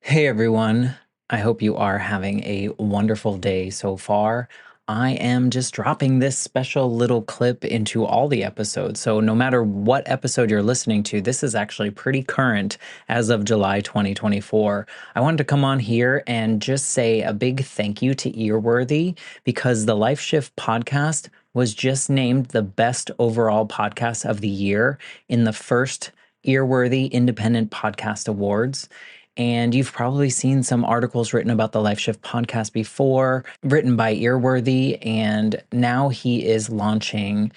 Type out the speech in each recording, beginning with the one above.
Hey everyone, I hope you are having a wonderful day so far. I am just dropping this special little clip into all the episodes. So, no matter what episode you're listening to, this is actually pretty current as of July 2024. I wanted to come on here and just say a big thank you to Earworthy because the Life Shift podcast was just named the best overall podcast of the year in the first Earworthy Independent Podcast Awards. And you've probably seen some articles written about the Life Shift podcast before, written by Earworthy. And now he is launching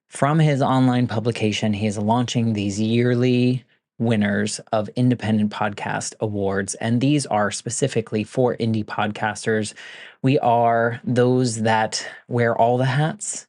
from his online publication, he is launching these yearly winners of independent podcast awards. And these are specifically for indie podcasters. We are those that wear all the hats.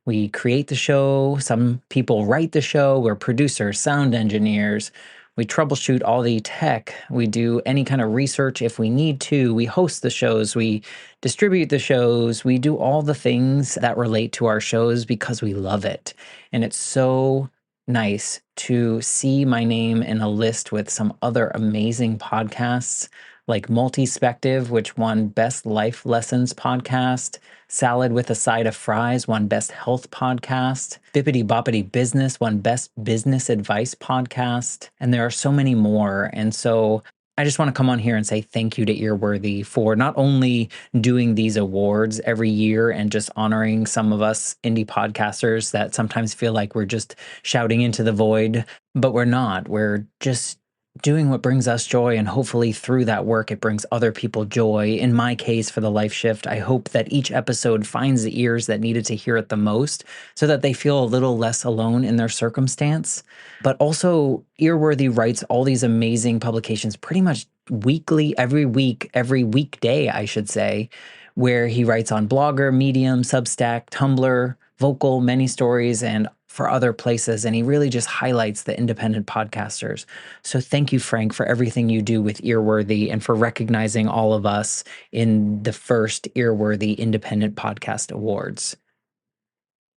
We create the show. Some people write the show. We're producers, sound engineers. We troubleshoot all the tech. We do any kind of research if we need to. We host the shows. We distribute the shows. We do all the things that relate to our shows because we love it. And it's so nice to see my name in a list with some other amazing podcasts like Multispective, which won Best Life Lessons Podcast. Salad with a Side of Fries won Best Health Podcast. Bippity Boppity Business won Best Business Advice Podcast. And there are so many more. And so I just want to come on here and say thank you to Earworthy for not only doing these awards every year and just honoring some of us indie podcasters that sometimes feel like we're just shouting into the void, but we're not. We're just doing what brings us joy, and hopefully through that work it brings other people joy. In my case, for the Life Shift, I hope that each episode finds the ears that needed to hear it the most so that they feel a little less alone in their circumstance. But also, Earworthy writes all these amazing publications pretty much weekly, every week, every weekday, I should say, where he writes on Blogger, Medium, Substack, Tumblr, Vocal, Many Stories, and for other places. And he really just highlights the independent podcasters. So thank you, Frank, for everything you do with Earworthy and for recognizing all of us in the first Earworthy Independent Podcast Awards.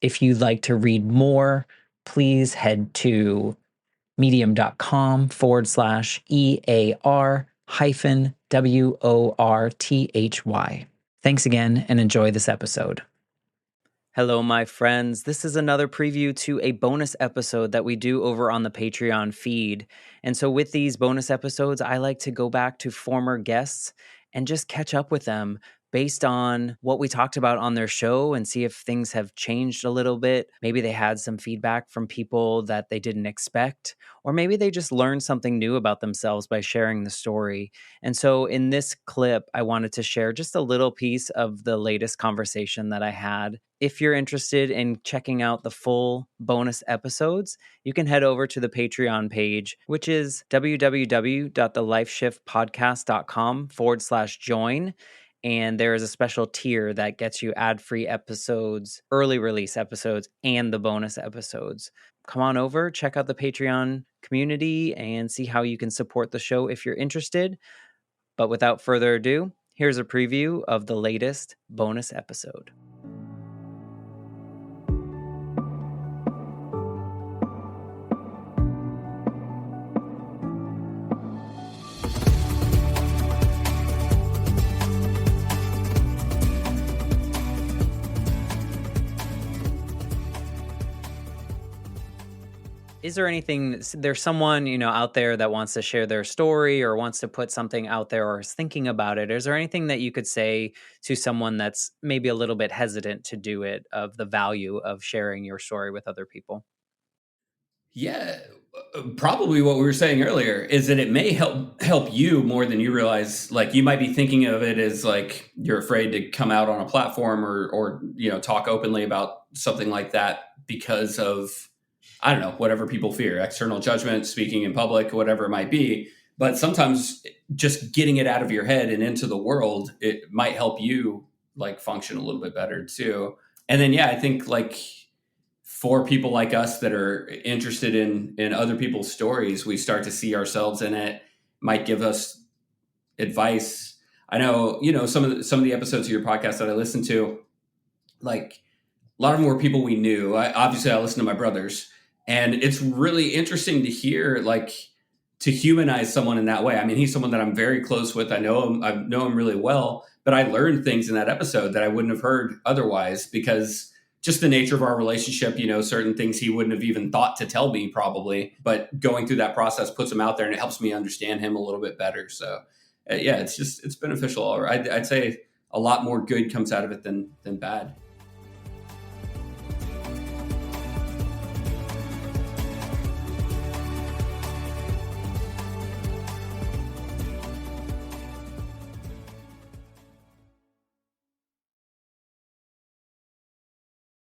If you'd like to read more, please head to medium.com/EAR hyphen WORTHY. Thanks again and enjoy this episode. Hello, my friends. This is another preview to a bonus episode that we do over on the Patreon feed. And so, with these bonus episodes, I like to go back to former guests and just catch up with them based on what we talked about on their show and see if things have changed a little bit. Maybe they had some feedback from people that they didn't expect, or maybe they just learned something new about themselves by sharing the story. And so, in this clip, I wanted to share just a little piece of the latest conversation that I had. If you're interested in checking out the full bonus episodes, you can head over to the Patreon page, which is www.thelifeshiftpodcast.com/join. And there is a special tier that gets you ad-free episodes, early release episodes, and the bonus episodes. Come on over, check out the Patreon community, and see how you can support the show if you're interested. But without further ado, here's a preview of the latest bonus episode. Is there anything, there's someone, out there that wants to share their story or wants to put something out there or is thinking about it? Is there anything that you could say to someone that's maybe a little bit hesitant to do it, of the value of sharing your story with other people? Yeah, probably what we were saying earlier is that it may help you more than you realize. Like you might be thinking of it as like you're afraid to come out on a platform or talk openly about something like that because of, I don't know, whatever people fear, external judgment, speaking in public, whatever it might be. But sometimes just getting it out of your head and into the world, it might help you like function a little bit better too. And then I think like for people like us that are interested in other people's stories, we start to see ourselves in it, might give us advice. I know, some of the episodes of your podcast that I listened to, like a lot of them were people we knew. Obviously I listen to my brothers, and it's really interesting to hear like to humanize someone in that way. I mean, he's someone that I'm very close with. I know him really well, but I learned things in that episode that I wouldn't have heard otherwise, because just the nature of our relationship, certain things he wouldn't have even thought to tell me probably, but going through that process puts him out there and it helps me understand him a little bit better. So yeah, it's beneficial. I'd say a lot more good comes out of it than bad.